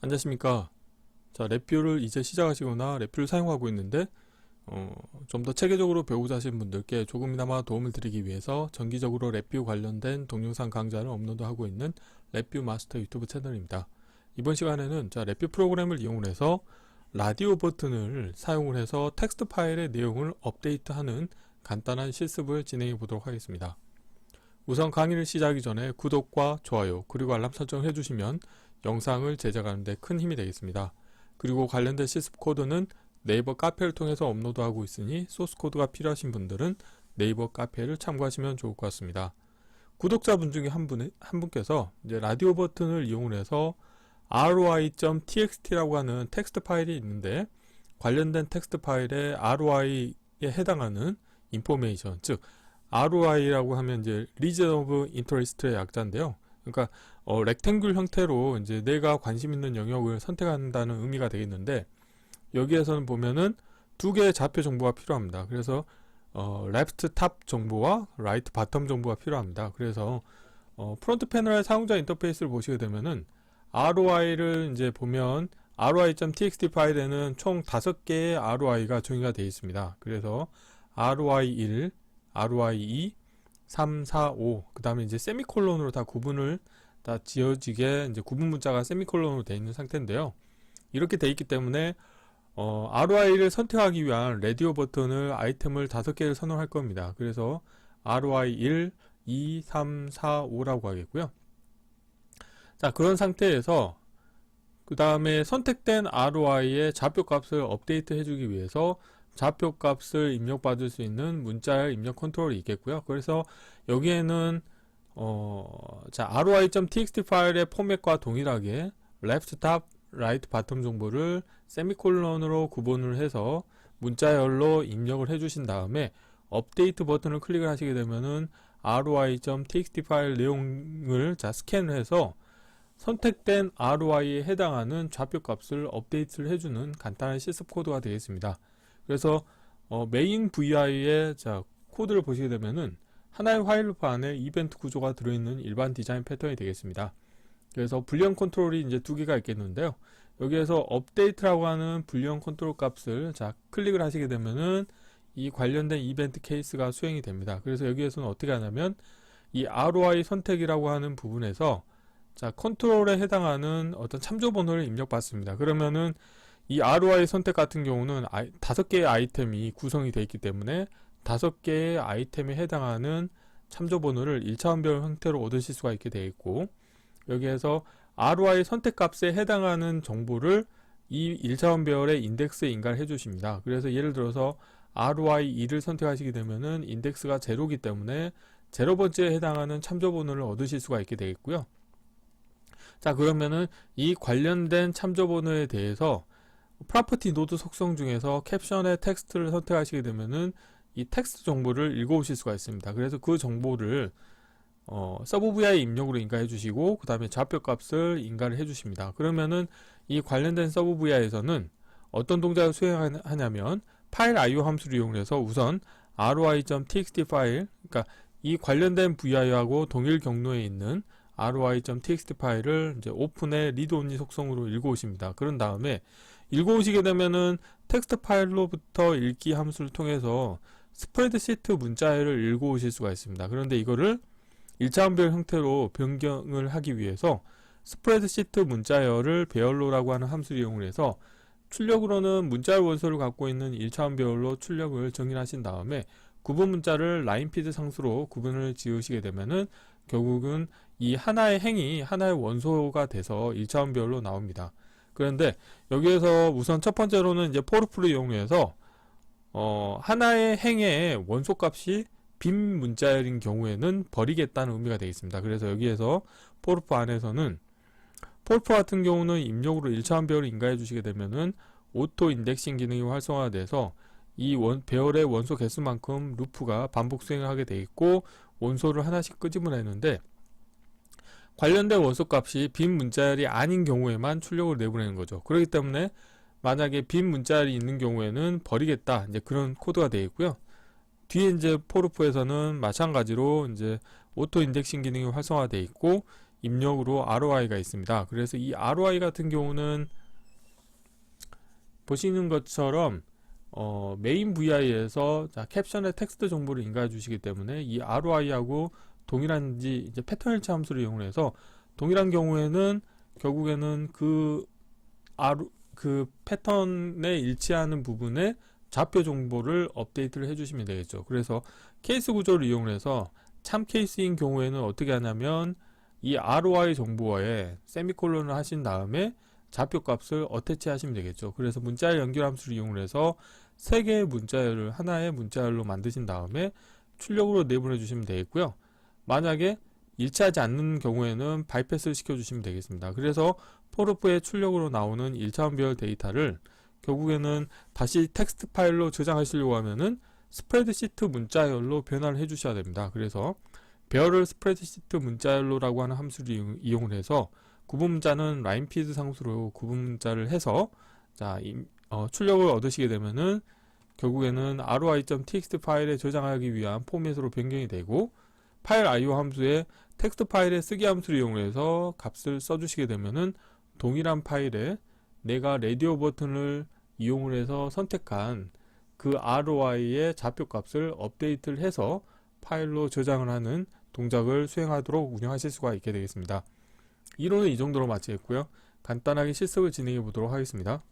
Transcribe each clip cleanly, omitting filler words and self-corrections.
안녕하십니까. 자, 랩뷰를 이제 시작하시거나 랩뷰를 사용하고 있는데 좀 더 체계적으로 배우고자 하시는 분들께 조금이나마 도움을 드리기 위해서 정기적으로 랩뷰 관련된 동영상 강좌를 업로드하고 있는 랩뷰 마스터 유튜브 채널입니다. 이번 시간에는 랩뷰 프로그램을 이용해서 라디오 버튼을 사용을 해서 텍스트 파일의 내용을 업데이트하는 간단한 실습을 진행해 보도록 하겠습니다. 우선 강의를 시작하기 전에 구독과 좋아요 그리고 알람 설정을 해주시면 영상을 제작하는 데 큰 힘이 되겠습니다. 그리고 관련된 실습 코드는 네이버 카페를 통해서 업로드하고 있으니 소스 코드가 필요하신 분들은 네이버 카페를 참고하시면 좋을 것 같습니다. 구독자분 중에 한 분께서 이제 라디오 버튼을 이용해서 roi.txt라고 하는 텍스트 파일이 있는데 관련된 텍스트 파일에 roi에 해당하는 인포메이션, 즉 ROI라고 하면 이제 Region of Interest의 약자인데요. 그러니까 렉탱글 형태로 이제 내가 관심 있는 영역을 선택한다는 의미가 되겠는데 여기에서는 보면은 두 개의 좌표 정보가 필요합니다. 그래서 left top 정보와 right bottom 정보가 필요합니다. 그래서 프론트 패널의 사용자 인터페이스를 보시게 되면은 ROI를 이제 보면 roi.txt 파일에는 총 5개의 ROI가 정의가 되어 있습니다. 그래서 ROI1, ROI2, 3, 4, 5, 그 다음에 이제 세미콜론으로 다 구분을 다 지어지게 이제 구분 문자가 세미콜론으로 되어 있는 상태인데요. 이렇게 되어 있기 때문에 ROI를 선택하기 위한 라디오 버튼을 아이템을 5개를 선언할 겁니다. 그래서 ROI1, 2, 3, 4, 5라고 하겠고요. 자, 그런 상태에서 그 다음에 선택된 ROI의 좌표 값을 업데이트 해주기 위해서 좌표 값을 입력받을 수 있는 문자열 입력 컨트롤이 있겠고요. 그래서 여기에는 ROI.txt 파일의 포맷과 동일하게 left top, right bottom 정보를 세미콜론으로 구분을 해서 문자열로 입력을 해주신 다음에 업데이트 버튼을 클릭을 하시게 되면은 ROI.txt 파일 내용을 스캔을 해서 선택된 ROI에 해당하는 좌표 값을 업데이트를 해주는 간단한 실습 코드가 되겠습니다. 그래서 메인 VI의 코드를 보시게 되면은 하나의 화일루프 안에 이벤트 구조가 들어있는 일반 디자인 패턴이 되겠습니다. 그래서 불리언 컨트롤이 이제 두 개가 있겠는데요. 여기에서 업데이트라고 하는 불리언 컨트롤 값을 클릭을 하시게 되면은 이 관련된 이벤트 케이스가 수행이 됩니다. 그래서 여기에서는 어떻게 하냐면 이 ROI 선택이라고 하는 부분에서 컨트롤에 해당하는 어떤 참조 번호를 입력받습니다. 그러면은 이 ROI 선택 같은 경우는 5개의 아이템이 구성이 되어 있기 때문에 5개의 아이템에 해당하는 참조 번호를 1차원별 형태로 얻으실 수가 있게 되어 있고 여기에서 ROI 선택 값에 해당하는 정보를 이 1차원별의 인덱스에 인가를 해주십니다. 그래서 예를 들어서 ROI2를 선택하시게 되면은 인덱스가 0이기 때문에 0번째에 해당하는 참조 번호를 얻으실 수가 있게 되겠고요. 자, 그러면은 이 관련된 참조 번호에 대해서 프로퍼티 노드 속성 중에서 캡션의 텍스트를 선택하시게 되면은 이 텍스트 정보를 읽어오실 수가 있습니다. 그래서 그 정보를 서브 vi 입력으로 인가해 주시고 그 다음에 좌표 값을 인가를 해 주십니다. 그러면은 이 관련된 서브 vi에서는 어떤 동작을 수행하냐면 파일 IO 함수를 이용해서 우선 roi.txt 파일, 그러니까 이 관련된 vi하고 동일 경로에 있는 roi.txt 파일을 이제 오픈의 리드 온리 속성으로 읽어오십니다. 그런 다음에 읽어오시게 되면은 텍스트 파일로부터 읽기 함수를 통해서 스프레드시트 문자열을 읽어오실 수가 있습니다. 그런데 이거를 1차원별 형태로 변경을 하기 위해서 스프레드시트 문자열을 배열로라고 하는 함수를 이용해서 출력으로는 문자열 원소를 갖고 있는 1차원별로 출력을 정의하신 다음에 구분 문자를 라인피드 상수로 구분을 지으시게 되면은 결국은 이 하나의 행이 하나의 원소가 돼서 1차원별로 나옵니다. 그런데 여기에서 우선 첫 번째로는 이제 포르프를 이용해서 하나의 행의 원소 값이 빈 문자열인 경우에는 버리겠다는 의미가 되겠습니다. 그래서 여기에서 포르프 안에서는 포르프 같은 경우는 입력으로 1차원별을 인가해 주시게 되면은 오토 인덱싱 기능이 활성화돼서 이 배열의 원소 개수만큼 루프가 반복 수행을 하게 되어 있고 원소를 하나씩 끄집어내는데 관련된 원소 값이 빈 문자열이 아닌 경우에만 출력을 내보내는 거죠. 그렇기 때문에 만약에 빈 문자열이 있는 경우에는 버리겠다 이제 그런 코드가 되어 있고요. 뒤에 이제 포르프에서는 마찬가지로 이제 오토 인덱싱 기능이 활성화되어 있고 입력으로 ROI가 있습니다. 그래서 이 ROI 같은 경우는 보시는 것처럼 메인 VI에서 캡션에 텍스트 정보를 인가해 주시기 때문에 이 ROI하고 동일한지 이제 패턴 일치 함수를 이용해서 동일한 경우에는 결국에는 그 패턴에 일치하는 부분에 좌표 정보를 업데이트를 해주시면 되겠죠. 그래서 케이스 구조를 이용해서 참 케이스인 경우에는 어떻게 하냐면 이 ROI 정보에 세미콜론을 하신 다음에 좌표 값을 어태치 하시면 되겠죠. 그래서 문자열 연결 함수를 이용해서 3개의 문자열을 하나의 문자열로 만드신 다음에 출력으로 내보내 주시면 되겠고요. 만약에 일치하지 않는 경우에는 바이패스를 시켜주시면 되겠습니다. 그래서 포르프의 출력으로 나오는 1차원별 데이터를 결국에는 다시 텍스트 파일로 저장하시려고 하면은 스프레드시트 문자열로 변화를 해주셔야 됩니다. 그래서 배열을 스프레드시트 문자열로라고 하는 함수를 이용을 해서 구분 문자는 라인피드 상수로 구분 문자를 해서 출력을 얻으시게 되면은 결국에는 roi.txt 파일에 저장하기 위한 포맷으로 변경이 되고 파일 IO 함수에 텍스트 파일의 쓰기 함수를 이용해서 값을 써주시게 되면은 동일한 파일에 내가 라디오 버튼을 이용을 해서 선택한 그 ROI의 좌표 값을 업데이트를 해서 파일로 저장을 하는 동작을 수행하도록 운영하실 수가 있게 되겠습니다. 이론은 이 정도로 마치겠고요. 간단하게 실습을 진행해 보도록 하겠습니다.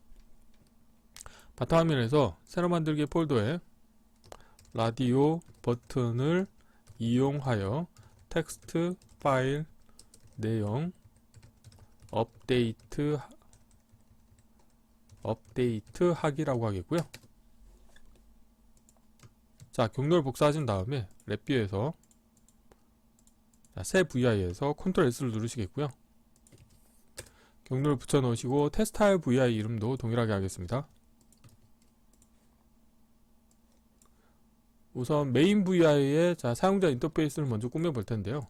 바탕화면에서 새로 만들기 폴더에 라디오 버튼을 이용하여 텍스트 파일 내용 업데이트 하기라고 하겠고요. 자, 경로를 복사하신 다음에 랩뷰에서 새 VI에서 컨트롤 S를 누르시겠고요. 경로를 붙여 넣으시고 테스트할 VI 이름도 동일하게 하겠습니다. 우선 메인 VI의 사용자 인터페이스를 먼저 꾸며 볼 텐데요.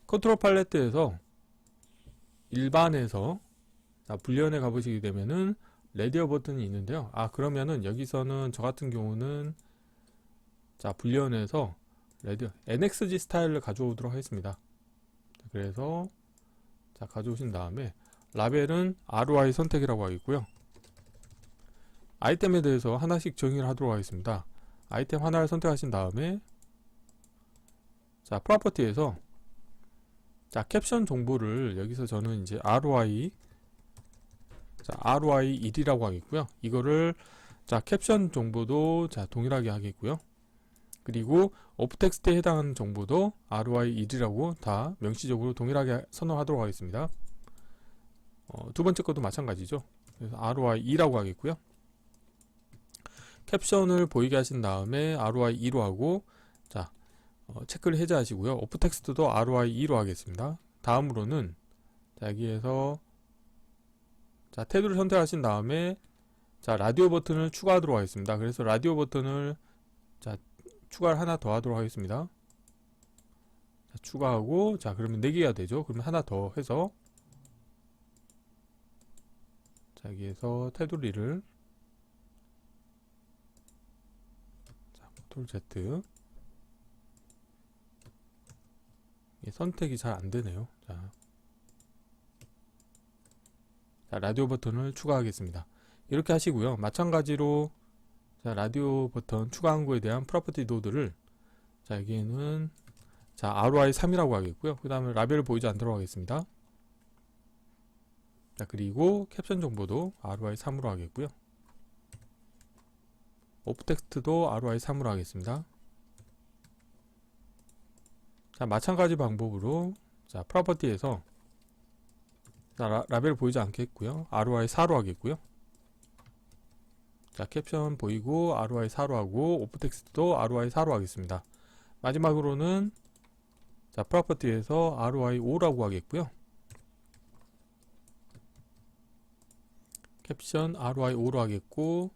컨트롤 팔레트에서 일반에서 불리언에 가보시게 되면은 라디오 버튼이 있는데요. 그러면은 여기서는 저 같은 경우는 불리언에서 라디오 NXG 스타일을 가져오도록 하겠습니다. 그래서 가져오신 다음에 라벨은 ROI 선택이라고 하겠고요. 아이템에 대해서 하나씩 정의를 하도록 하겠습니다. 아이템 하나를 선택하신 다음에 프로퍼티에서 캡션 정보를 여기서 저는 이제 ROI 1이라고 하겠고요. 이거를 캡션 정보도 동일하게 하겠고요. 그리고 오프텍스트에 해당하는 정보도 ROI 1이라고 다 명시적으로 동일하게 선언하도록 하겠습니다. 두 번째 것도 마찬가지죠. 그래서 ROI 2라고 하겠고요. 캡션을 보이게 하신 다음에 ROI 2로 하고 체크를 해제하시고요. 오프텍스트도 ROI 2로 하겠습니다. 다음으로는 여기에서 태그를 선택하신 다음에 라디오 버튼을 추가하도록 하겠습니다. 그래서 라디오 버튼을 추가를 하나 더 하도록 하겠습니다. 추가하고 그러면 4개가 되죠. 그러면 하나 더 해서 여기에서 테두리를 컨트롤 Z 선택이 잘 안되네요. 라디오 버튼을 추가하겠습니다. 이렇게 하시고요. 마찬가지로 라디오 버튼 추가한 거에 대한 프로퍼티 노드를 여기에는 ROI 3이라고 하겠고요. 그 다음에 라벨을 보이지 않도록 하겠습니다. 그리고 캡션 정보도 ROI 3으로 하겠고요. 오프텍스트도 ROI 3으로 하겠습니다. 마찬가지 방법으로 프로퍼티에서 라벨 보이지 않겠고요. ROI 4로 하겠고요. 캡션 보이고 ROI 4로 하고 오프텍스트도 ROI 4로 하겠습니다. 마지막으로는 프로퍼티에서 ROI 5라고 하겠고요. 캡션 ROI 5로 하겠고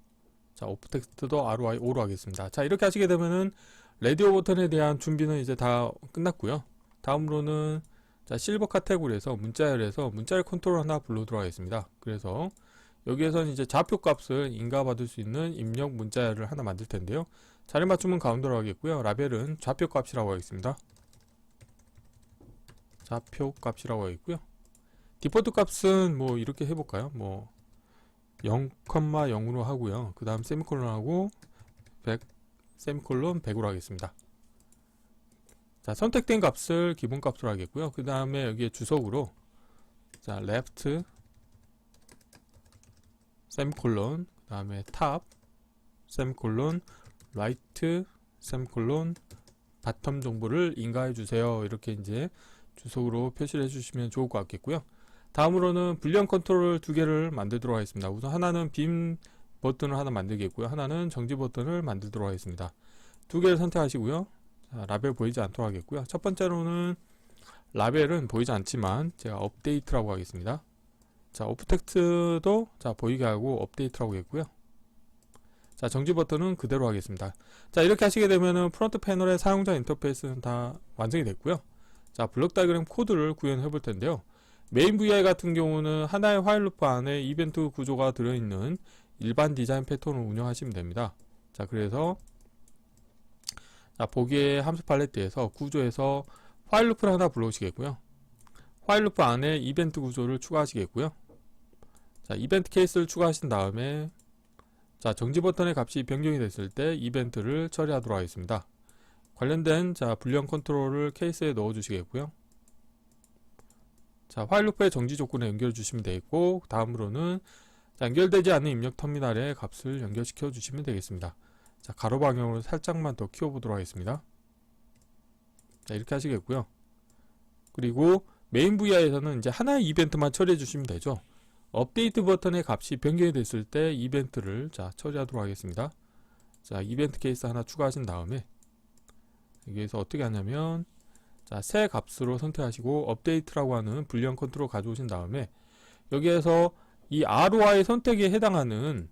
오프텍스트도 ROI 5로 하겠습니다. 이렇게 하시게 되면은 라디오 버튼에 대한 준비는 이제 다 끝났고요. 다음으로는 실버 카테고리에서 문자열에서 문자열 컨트롤 하나 불러도록 하겠습니다. 그래서 여기에서는 이제 좌표 값을 인가받을 수 있는 입력 문자열을 하나 만들 텐데요. 자리 맞춤은 가운데로 하겠고요. 라벨은 좌표 값이라고 하겠습니다. 좌표 값이라고 하어 있고요. 디폴트 값은 뭐 이렇게 해볼까요? 뭐 0,0으로 하고요. 그 다음 세미콜론 하고 100 세미콜론 100으로 하겠습니다. 자, 선택된 값을 기본 값으로 하겠고요. 그 다음에 여기에 주석으로 자, left 세미콜론, 그 다음에 top 세미콜론, right 세미콜론, 바텀 정보를 인가해 주세요. 이렇게 이제 주석으로 표시를 해주시면 좋을 것 같겠고요. 다음으로는 불리언 컨트롤 두 개를 만들도록 하겠습니다. 우선 하나는 빔 버튼을 하나 만들겠고요. 하나는 정지 버튼을 만들도록 하겠습니다. 두 개를 선택하시고요. 자, 라벨 보이지 않도록 하겠고요. 첫 번째로는 라벨은 보이지 않지만 제가 업데이트라고 하겠습니다. 자, 오프 텍스트도 자, 보이게 하고 업데이트라고 하겠고요. 자, 정지 버튼은 그대로 하겠습니다. 자, 이렇게 하시게 되면은 프론트 패널의 사용자 인터페이스는 다 완성이 됐고요. 자, 블록 다이그램 코드를 구현해 볼 텐데요. 메인 VI 같은 경우는 하나의 화일 루프 안에 이벤트 구조가 들어있는 일반 디자인 패턴을 운영하시면 됩니다. 자, 그래서 자, 보기의 함수 팔레트에서 구조에서 화일 루프를 하나 불러오시겠고요. 화일 루프 안에 이벤트 구조를 추가하시겠고요. 자, 이벤트 케이스를 추가하신 다음에 자, 정지 버튼의 값이 변경이 됐을 때 이벤트를 처리하도록 하겠습니다. 관련된 자, 불리언 컨트롤을 케이스에 넣어 주시겠고요. 자, 화일 루프의 정지 조건에 연결해 주시면 되겠고, 다음으로는 자, 연결되지 않는 입력 터미널에 값을 연결시켜 주시면 되겠습니다. 자, 가로 방향으로 살짝만 더 키워 보도록 하겠습니다. 자, 이렇게 하시겠고요. 그리고 메인 VI에서는 이제 하나의 이벤트만 처리해 주시면 되죠. 업데이트 버튼의 값이 변경이 됐을 때 이벤트를 자, 처리하도록 하겠습니다. 자, 이벤트 케이스 하나 추가하신 다음에 여기에서 어떻게 하냐면 자, 새 값으로 선택하시고 업데이트라고 하는 불리언 컨트롤 가져오신 다음에 여기에서 이 ROI 선택에 해당하는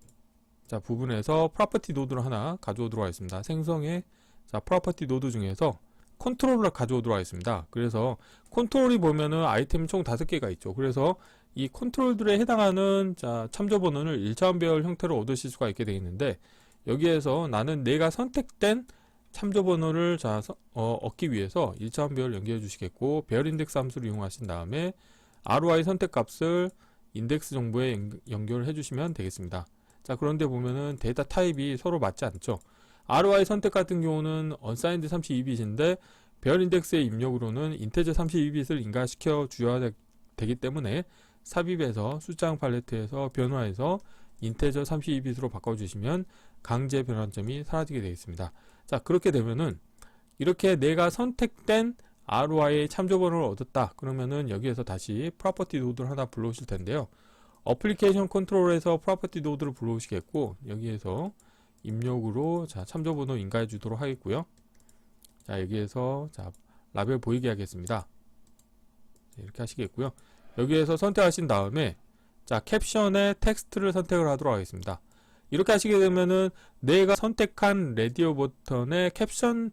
자, 부분에서 프로퍼티 노드를 하나 가져오도록 하겠습니다. 생성의 자, 프로퍼티 노드 중에서 컨트롤을 가져오도록 하겠습니다. 그래서 컨트롤이 보면은 아이템 총 5개가 있죠. 그래서 이 컨트롤들에 해당하는 자, 참조 번호를 1차원 배열 형태로 얻으실 수가 있게 되어 있는데 여기에서 나는 내가 선택된 참조 번호를 자, 얻기 위해서 1차원 배열 연결해 주시겠고 배열 인덱스 함수를 이용하신 다음에 ROI 선택 값을 인덱스 정보에 연결해 주시면 되겠습니다. 자, 그런데 보면은 데이터 타입이 서로 맞지 않죠. ROI 선택 같은 경우는 unsigned 32bit인데 배열 인덱스의 입력으로는 인테저 32bit을 인가시켜 주어야 되기 때문에 삽입에서 숫자형 팔레트에서 변화해서 인테저 32bit으로 바꿔주시면 강제 변환점이 사라지게 되겠습니다. 자, 그렇게 되면은 이렇게 내가 선택된 ROI의 참조번호를 얻었다. 그러면은 여기에서 다시 프로퍼티 노드를 하나 불러오실 텐데요. 어플리케이션 컨트롤에서 프로퍼티 노드를 불러오시겠고 여기에서 입력으로 자, 참조번호 인가해 주도록 하겠고요. 자, 여기에서 자, 라벨 보이게 하겠습니다. 이렇게 하시겠고요. 여기에서 선택하신 다음에 자, 캡션에 텍스트를 선택을 하도록 하겠습니다. 이렇게 하시게 되면은 내가 선택한 라디오 버튼의 캡션의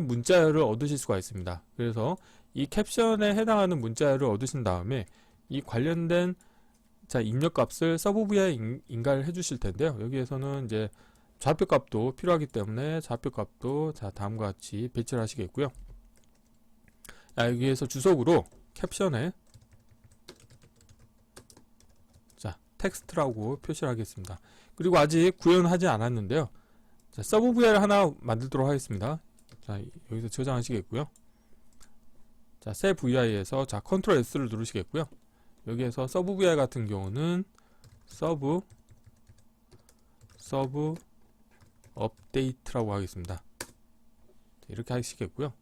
문자열을 얻으실 수가 있습니다. 그래서 이 캡션에 해당하는 문자열을 얻으신 다음에 이 관련된 자, 입력 값을 서브 VI 인가를 해 주실 텐데요. 여기에서는 이제 좌표 값도 필요하기 때문에 좌표 값도 자, 다음과 같이 배치를 하시겠고요. 자, 여기에서 주석으로 캡션에 자, 텍스트라고 표시를 하겠습니다. 그리고 아직 구현하지 않았는데요. 자, 서브 VI를 하나 만들도록 하겠습니다. 자, 여기서 저장하시겠고요. 자, 새 VI에서 자, 컨트롤 S를 누르시겠고요. 여기에서 서브 VI 같은 경우는 서브 업데이트라고 하겠습니다. 이렇게 하시겠고요.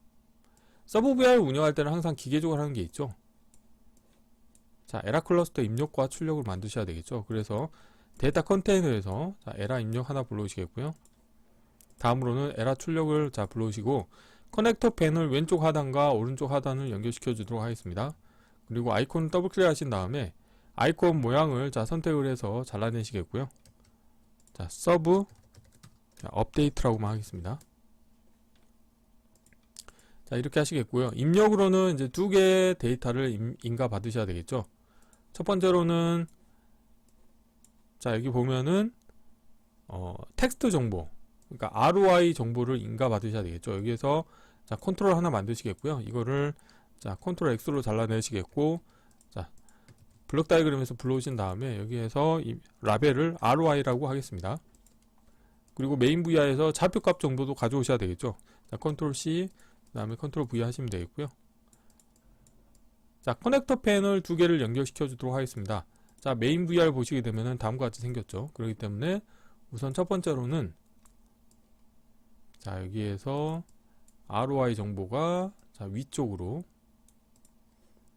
서브 VI를 운영할 때는 항상 기계적으로 하는 게 있죠. 자, 에라 클러스터 입력과 출력을 만드셔야 되겠죠. 그래서 데이터 컨테이너에서 자, 에라 입력 하나 불러오시겠고요. 다음으로는 에라 출력을 자, 불러오시고 커넥터 패널 왼쪽 하단과 오른쪽 하단을 연결시켜 주도록 하겠습니다. 그리고 아이콘 더블 클릭 하신 다음에 아이콘 모양을 자, 선택을 해서 잘라내시겠고요. 자, 서브 자, 업데이트라고만 하겠습니다. 자, 이렇게 하시겠고요. 입력으로는 이제 두 개의 데이터를 인가 받으셔야 되겠죠. 첫 번째로는 자, 여기 보면은 텍스트 정보, 그러니까 ROI 정보를 인가 받으셔야 되겠죠. 여기에서 자, 컨트롤 하나 만드시겠고요. 이거를 자, 컨트롤 X로 잘라내시겠고, 자, 블록 다이그램에서 불러오신 다음에 여기에서 이 라벨을 ROI라고 하겠습니다. 그리고 메인 VI에서 좌표값 정도도 가져오셔야 되겠죠. 자, 컨트롤 C, 그 다음에 컨트롤 V 하시면 되겠고요. 자, 커넥터 패널 두 개를 연결시켜 주도록 하겠습니다. 자, 메인 VR 보시게 되면은 다음과 같이 생겼죠. 그렇기 때문에 우선 첫 번째로는 자, 여기에서 ROI 정보가 자, 위쪽으로,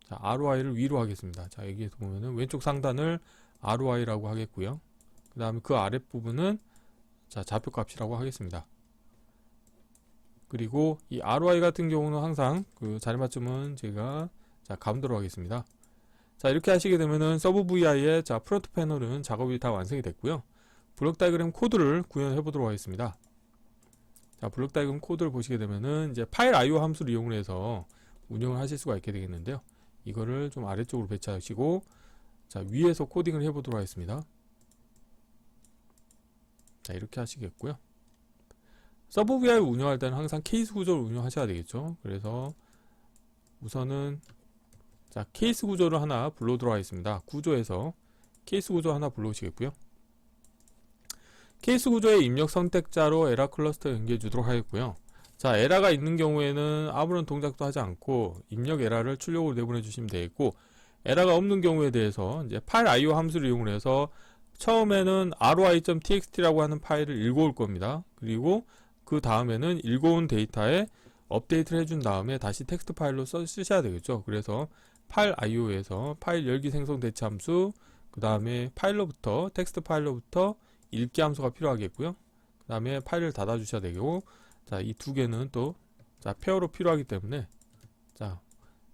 자, ROI를 위로 하겠습니다. 자, 여기에서 보면은 왼쪽 상단을 ROI라고 하겠고요. 그 다음에 그 아랫부분은 자, 좌표값이라고 하겠습니다. 그리고 이 ROI 같은 경우는 항상 그 자리 맞춤은 제가 자, 가운데로 하겠습니다. 자, 이렇게 하시게 되면은 서브 VI의 자, 프론트 패널은 작업이 다 완성이 됐고요. 블록 다이그램 코드를 구현해 보도록 하겠습니다. 자, 블록 다이그램 코드를 보시게 되면은 이제 파일 IO 함수를 이용해서 운영을 하실 수가 있게 되겠는데요. 이거를 좀 아래쪽으로 배치하시고, 자, 위에서 코딩을 해 보도록 하겠습니다. 자, 이렇게 하시겠고요. 서브 VI 운영할 때는 항상 케이스 구조를 운영하셔야 되겠죠. 그래서 우선은 자, 케이스 구조를 하나 불러오도록 하겠습니다. 구조에서 케이스 구조 하나 불러오시겠고요. 케이스 구조의 입력 선택자로 에라 클러스터 연결해 주도록 하겠고요. 자, 에라가 있는 경우에는 아무런 동작도 하지 않고 입력 에라를 출력으로 내보내 주시면 되겠고, 에라가 없는 경우에 대해서 이제 파일 IO 함수를 이용해서 처음에는 roi.txt라고 하는 파일을 읽어올 겁니다. 그리고 그 다음에는 읽어온 데이터에 업데이트를 해준 다음에 다시 텍스트 파일로 쓰셔야 되겠죠. 그래서 파일 IO에서 파일 열기 생성 대체 함수, 그 다음에 파일로부터 텍스트 파일로부터 읽기 함수가 필요하겠고요. 그 다음에 파일을 닫아 주셔야 되고, 자, 이 두 개는 또 자, 페어로 필요하기 때문에, 자,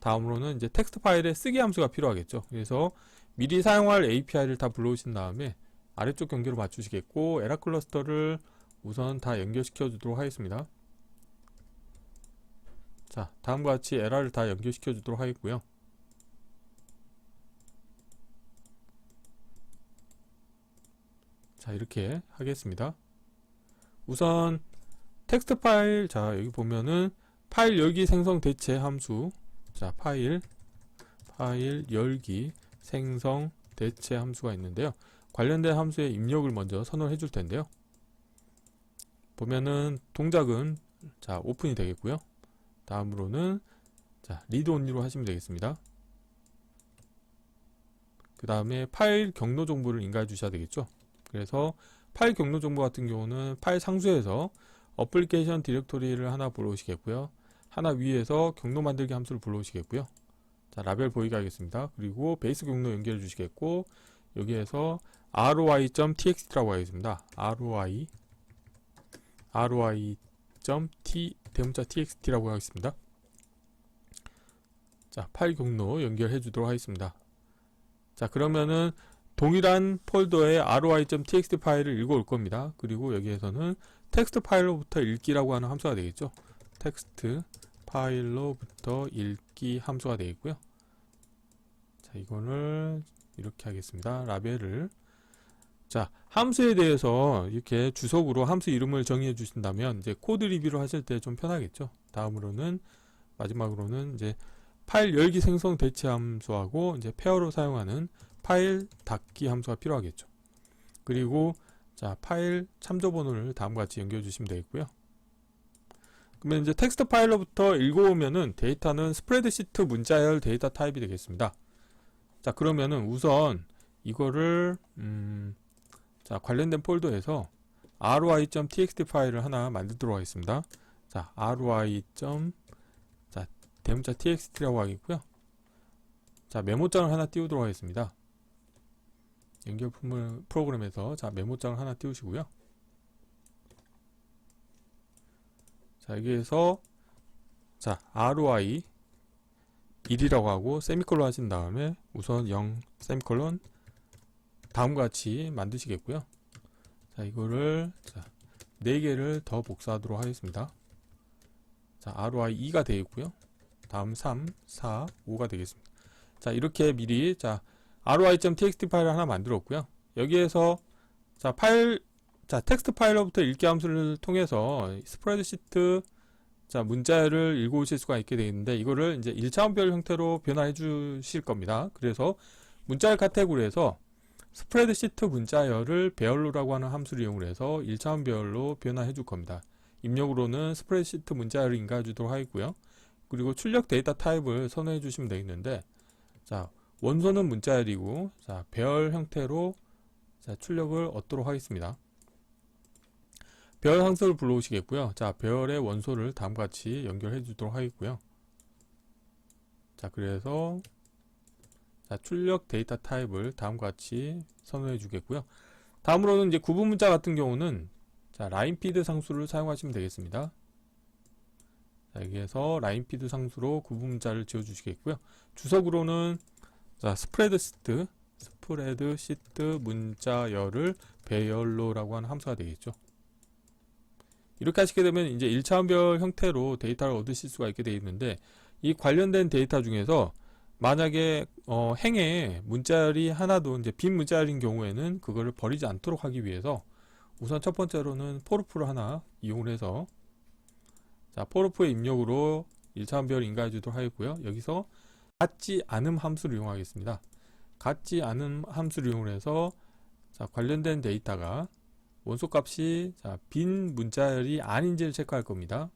다음으로는 이제 텍스트 파일의 쓰기 함수가 필요하겠죠. 그래서 미리 사용할 API를 다 불러오신 다음에 아래쪽 경계로 맞추시겠고, 에라 클러스터를 우선 다 연결시켜 주도록 하겠습니다. 자, 다음과 같이 에라를 다 연결시켜 주도록 하겠고요. 자, 이렇게 하겠습니다. 우선 텍스트 파일, 자, 여기 보면은 파일 열기 생성 대체 함수, 자, 파일 열기 생성 대체 함수가 있는데요. 관련된 함수의 입력을 먼저 선언해 줄 텐데요. 보면은 동작은 자, 오픈이 되겠고요. 다음으로는 자, 리드 온리로 하시면 되겠습니다. 그 다음에 파일 경로 정보를 인가해 주셔야 되겠죠. 그래서 파일 경로 정보 같은 경우는 파일 상수에서 어플리케이션 디렉토리를 하나 불러오시겠고요. 하나 위에서 경로 만들기 함수를 불러오시겠고요. 자, 라벨 보이게 하겠습니다. 그리고 베이스 경로 연결해 주시겠고, 여기에서 roi.txt라고 하겠습니다. roi.대문자 txt라고 하겠습니다. 자, 파일 경로 연결해 주도록 하겠습니다. 자, 그러면은 동일한 폴더에 roi.txt 파일을 읽어올 겁니다. 그리고 여기에서는 텍스트 파일로부터 읽기라고 하는 함수가 되겠죠. 텍스트 파일로부터 읽기 함수가 되겠고요. 자, 이거를 이렇게 하겠습니다. 라벨을, 자, 함수에 대해서 이렇게 주석으로 함수 이름을 정의해 주신다면 이제 코드 리뷰를 하실 때 좀 편하겠죠. 다음으로는 마지막으로는 이제 파일 열기 생성 대체 함수하고 이제 페어로 사용하는 파일 닫기 함수가 필요하겠죠. 그리고 자, 파일 참조 번호를 다음과 같이 연결해 주시면 되겠고요. 그러면 이제 텍스트 파일로부터 읽어오면은 데이터는 스프레드시트 문자열 데이터 타입이 되겠습니다. 자, 그러면은 우선 이거를 자, 관련된 폴더에서 roi.txt 파일을 하나 만들도록 하겠습니다. 자, roi. 자, 대문자 txt라고 하겠고요. 자, 메모장을 하나 띄우도록 하겠습니다. 연결 프로그램에서 자, 메모장을 하나 띄우시고요. 자, 여기에서 자, ROI 1이라고 하고 세미콜론 하신 다음에 우선 0 세미콜론 다음과 같이 만드시겠고요. 자, 이거를 자, 4개를 더 복사하도록 하겠습니다. 자, ROI 2가 되겠고요. 다음 3, 4, 5가 되겠습니다. 자, 이렇게 미리 자, roi.txt 파일을 하나 만들었고요. 여기에서 자, 텍스트 파일로부터 읽기 함수를 통해서 스프레드시트 자, 문자열을 읽어오실 수가 있게 되어 있는데, 이거를 이제 1차원별 형태로 변화해 주실 겁니다. 그래서 문자열 카테고리에서 스프레드시트 문자열을 배열로라고 하는 함수를 이용해서 1차원 배열로 변화해 줄 겁니다. 입력으로는 스프레드시트 문자열을 인가해 주도록 하겠고요. 그리고 출력 데이터 타입을 선호해 주시면 되겠는데, 자, 원소는 문자열이고, 자, 배열 형태로 자, 출력을 얻도록 하겠습니다. 배열 함수를 불러오시겠고요. 자, 배열의 원소를 다음과 같이 연결해 주도록 하겠고요. 자, 그래서 자, 출력 데이터 타입을 다음과 같이 선호해 주겠고요. 다음으로는 이제 구분 문자 같은 경우는 자, 라인피드 상수를 사용하시면 되겠습니다. 자, 여기에서 라인피드 상수로 구분 문자를 지어 주시겠고요. 주석으로는 자, 스프레드시트 문자열을 배열로라고 하는 함수가 되겠죠. 이렇게 하시게 되면 이제 1차원별 형태로 데이터를 얻으실 수가 있게 되어 있는데, 이 관련된 데이터 중에서 만약에 행에 문자열이 하나도 이제 빈 문자열인 경우에는 그거를 버리지 않도록 하기 위해서 우선 첫 번째로는 포르프를 하나 이용을 해서 자, 포르프의 입력으로 1차원별 인가해 주도록 하겠고요. 여기서 같지 않음 함수를 이용하겠습니다. 같지 않은 함수를 이용해서 자, 관련된 데이터가 원소값이 자, 빈 문자열이 아닌지를 체크할 겁니다.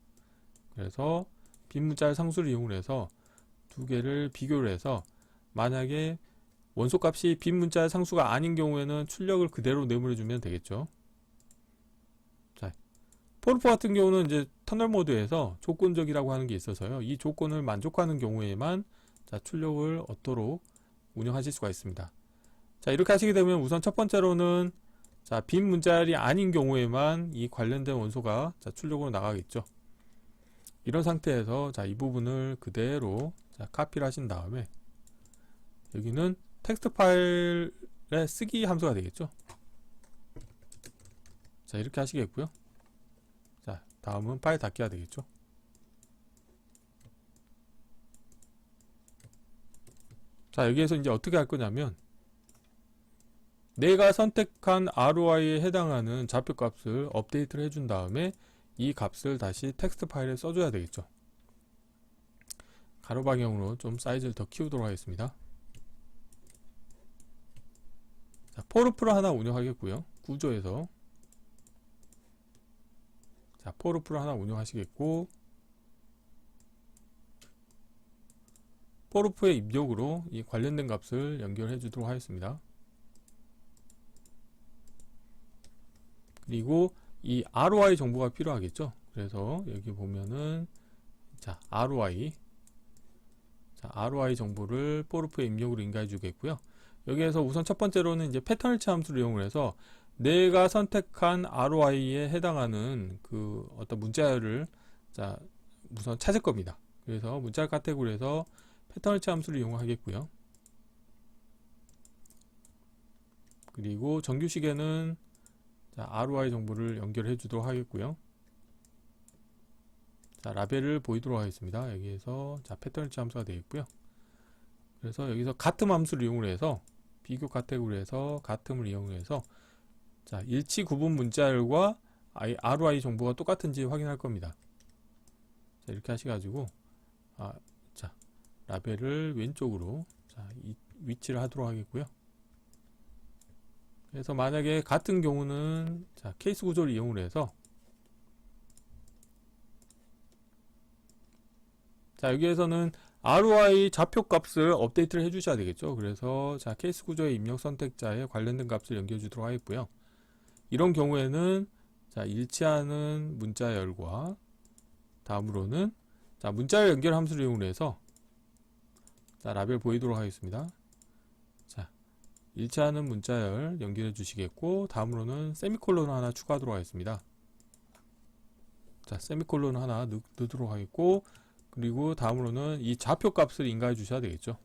그래서 빈 문자열 상수를 이용해서 두 개를 비교를 해서 만약에 원소값이 빈 문자열 상수가 아닌 경우에는 출력을 그대로 내보내 주면 되겠죠. 자, 포르프 같은 경우는 이제 터널 모드에서 조건적이라고 하는 게 있어서요. 이 조건을 만족하는 경우에만 자, 출력을 얻도록 운영하실 수가 있습니다. 자, 이렇게 하시게 되면 우선 첫 번째로는 자, 빈 문자열이 아닌 경우에만 이 관련된 원소가 자, 출력으로 나가겠죠. 이런 상태에서 자, 이 부분을 그대로 자, 카피를 하신 다음에 여기는 텍스트 파일에 쓰기 함수가 되겠죠. 자, 이렇게 하시겠고요. 자, 다음은 파일 닫기가 되겠죠. 자, 여기에서 이제 어떻게 할 거냐면 내가 선택한 ROI에 해당하는 좌표값을 업데이트를 해준 다음에 이 값을 다시 텍스트 파일에 써줘야 되겠죠. 가로 방향으로 좀 사이즈를 더 키우도록 하겠습니다. 자, 포르프를 하나 운영하겠고요. 구조에서 자, 포르프를 하나 운영하시겠고, 포르프의 입력으로 이 관련된 값을 연결해 주도록 하겠습니다. 그리고 이 ROI 정보가 필요하겠죠. 그래서 여기 보면은 자, ROI 정보를 포르프의 입력으로 인가해 주겠고요. 여기에서 우선 첫 번째로는 이제 패턴일치 함수를 이용해서 내가 선택한 ROI에 해당하는 그 어떤 문자열을 자, 우선 찾을 겁니다. 그래서 문자열 카테고리에서 패턴일치 함수를 이용하겠고요. 그리고 정규식에는 자, ROI 정보를 연결해 주도록 하겠고요. 자, 라벨을 보이도록 하겠습니다. 여기에서 자, 패턴일치 함수가 되겠고요. 그래서 여기서 같음 함수를 이용해서 비교 카테고리에서 같음을 이용해서 자, 일치 구분 문자열과 ROI 정보가 똑같은지 확인할 겁니다. 자, 이렇게 하셔가지고 자, 라벨을 왼쪽으로 자, 이 위치를 하도록 하겠고요. 그래서 만약에 같은 경우는 자, 케이스 구조를 이용을 해서 자, 여기에서는 ROI 좌표값을 업데이트를 해 주셔야 되겠죠. 그래서 자, 케이스 구조의 입력 선택자에 관련된 값을 연결해 주도록 하겠고요. 이런 경우에는 자, 일치하는 문자열과 다음으로는 자, 문자열 연결 함수를 이용해서 자, 라벨 보이도록 하겠습니다. 자, 일치하는 문자열 연결해 주시겠고, 다음으로는 세미콜론 하나 추가하도록 하겠습니다. 자, 세미콜론 하나 넣도록 하겠고, 그리고 다음으로는 이 좌표 값을 인가해 주셔야 되겠죠.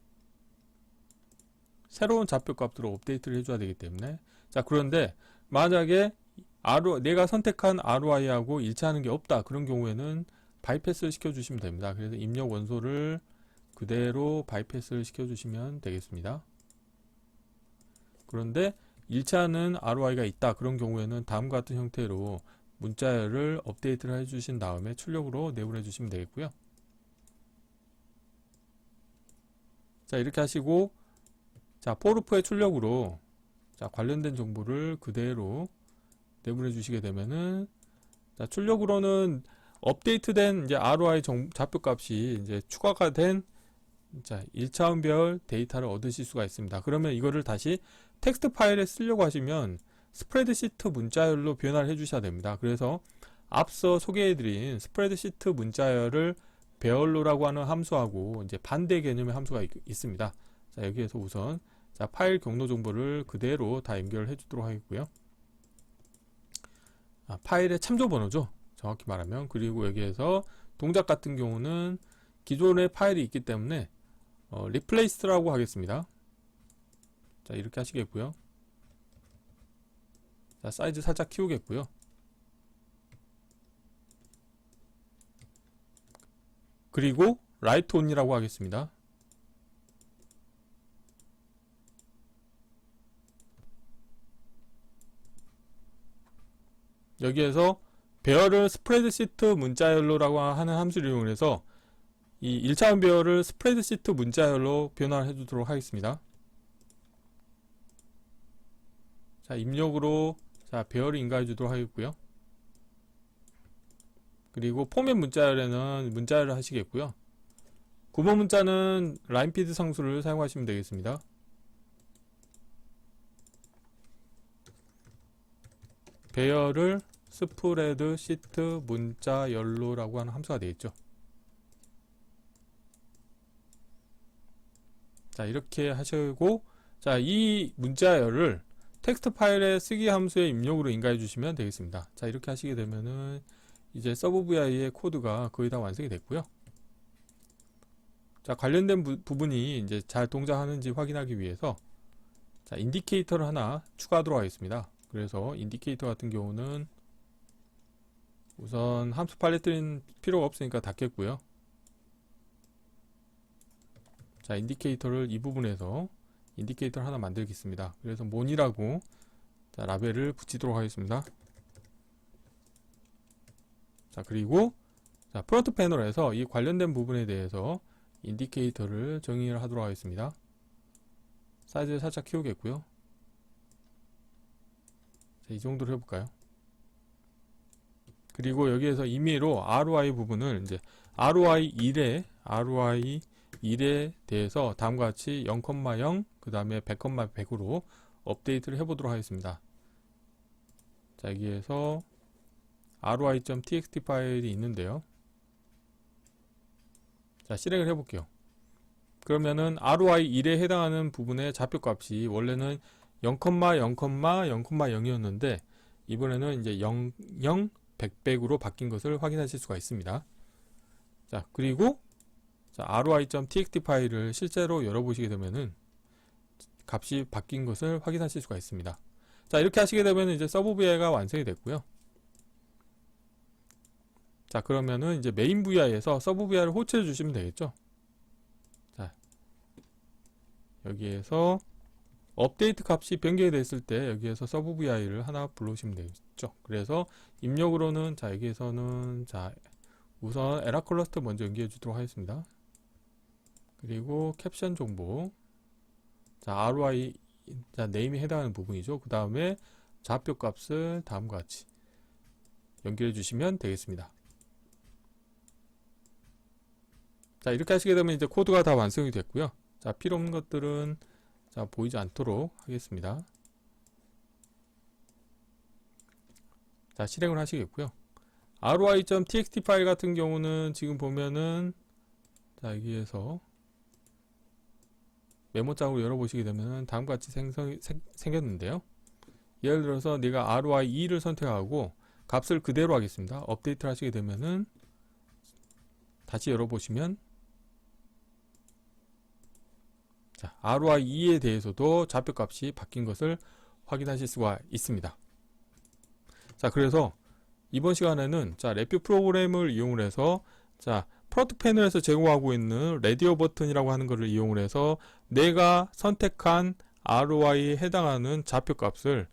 새로운 좌표 값으로 업데이트를 해줘야 되기 때문에. 자, 그런데 만약에 내가 선택한 ROI하고 일치하는 게 없다, 그런 경우에는 바이패스를 시켜주시면 됩니다. 그래서 입력 원소를 그대로 바이패스를 시켜주시면 되겠습니다. 그런데 일치하는 ROI가 있다, 그런 경우에는 다음과 같은 형태로 문자열을 업데이트를 해주신 다음에 출력으로 내보내 주시면 되겠고요. 자, 이렇게 하시고, 자, 포르프의 출력으로 자, 관련된 정보를 그대로 내보내 주시게 되면은, 자, 출력으로는 업데이트된 이제 ROI 좌표값이 이제 추가가 된 자, 1차원별 데이터를 얻으실 수가 있습니다. 그러면 이거를 다시 텍스트 파일에 쓰려고 하시면 스프레드시트 문자열로 변화를 해 주셔야 됩니다. 그래서 앞서 소개해드린 스프레드시트 문자열을 배열로라고 하는 함수하고 이제 반대 개념의 함수가 있습니다. 자, 여기에서 우선 자, 파일 경로 정보를 그대로 다 연결해 주도록 하겠고요. 파일의 참조 번호죠. 정확히 말하면. 그리고 여기에서 동작 같은 경우는 기존의 파일이 있기 때문에 replace라고 하겠습니다. 자, 이렇게 하시겠고요. 자, 사이즈 살짝 키우겠고요. 그리고 write on이라고 하겠습니다. 여기에서 배열을 스프레드시트 문자열로라고 하는 함수를 이용해서 이 1차원 배열을 스프레드시트 문자열로 변화를 해주도록 하겠습니다. 자, 입력으로 자, 배열을 인가해 주도록 하겠고요. 그리고 포맷 문자열에는 문자열을 하시겠고요. 구분 문자는 라인피드 상수를 사용하시면 되겠습니다. 배열을 스프레드시트 문자열로라고 하는 함수가 되겠죠. 자, 이렇게 하시고, 자, 이 문자열을 텍스트 파일에 쓰기 함수의 입력으로 인가해 주시면 되겠습니다. 자, 이렇게 하시게 되면은 이제 서브VI의 코드가 거의 다 완성이 됐고요. 자, 관련된 부분이 이제 잘 동작하는지 확인하기 위해서 자, 인디케이터를 하나 추가하도록 하겠습니다. 그래서 인디케이터 같은 경우는 우선 함수 팔레트는 필요가 없으니까 닫겠고요. 자, 인디케이터를 이 부분에서 인디케이터를 하나 만들겠습니다. 그래서 mon이라고 자, 라벨을 붙이도록 하겠습니다. 자, 그리고 자, 프론트 패널에서 이 관련된 부분에 대해서 인디케이터를 정의를 하도록 하겠습니다. 사이즈를 살짝 키우겠고요. 자, 이 정도로 해볼까요? 그리고 여기에서 임의로 ROI 부분을 이제 ROI 1에 대해서 다음과 같이 0,0 그 다음에 100,100으로 업데이트를 해보도록 하겠습니다. 자, 여기에서 roi.txt 파일이 있는데요. 자, 실행을 해볼게요. 그러면은 ROI 1에 해당하는 부분의 좌표값이 원래는 0,0,0,0이었는데 이번에는 이제 0, 0, 100으로 바뀐 것을 확인하실 수가 있습니다. 자, 그리고 자, roi.txt 파일을 실제로 열어보시게 되면은 값이 바뀐 것을 확인하실 수가 있습니다. 자, 이렇게 하시게 되면 이제 서브VI가 완성이 됐고요. 자, 그러면은 이제 메인 VI에서 서브VI를 호출해 주시면 되겠죠. 자, 여기에서 업데이트 값이 변경이 됐을 때 여기에서 서브VI를 하나 불러오시면 되겠죠. 그래서 입력으로는 자, 여기에서는 자, 우선 에라 클러스터 먼저 연결해 주도록 하겠습니다. 그리고 캡션 정보 자, ROI 자, 네임에 해당하는 부분이죠. 그 다음에 좌표 값을 다음과 같이 연결해 주시면 되겠습니다. 자, 이렇게 하시게 되면 이제 코드가 다 완성이 됐고요. 자, 필요 없는 것들은 자, 보이지 않도록 하겠습니다. 자, 실행을 하시겠고요. roi.txt 파일 같은 경우는 지금 보면은 자, 여기에서 메모장으로 열어보시게 되면 다음과 같이 생겼는데요. 예를 들어서 내가 ROI2를 선택하고 값을 그대로 하겠습니다. 업데이트를 하시게 되면은 다시 열어보시면 자, ROI2에 대해서도 좌표값이 바뀐 것을 확인하실 수가 있습니다. 자, 그래서 이번 시간에는 자, 레뷰 프로그램을 이용을 해서 자, 프론트 패널에서 제공하고 있는 라디오 버튼이라고 하는 것을 이용을 해서 내가 선택한 ROI에 해당하는 좌표값을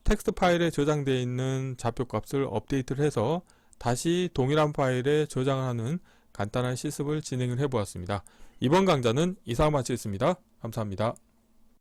텍스트 파일에 저장되어 있는 좌표값을 업데이트를 해서 다시 동일한 파일에 저장을 하는 간단한 실습을 진행을 해 보았습니다. 이번 강좌는 이상 마치겠습니다. 감사합니다.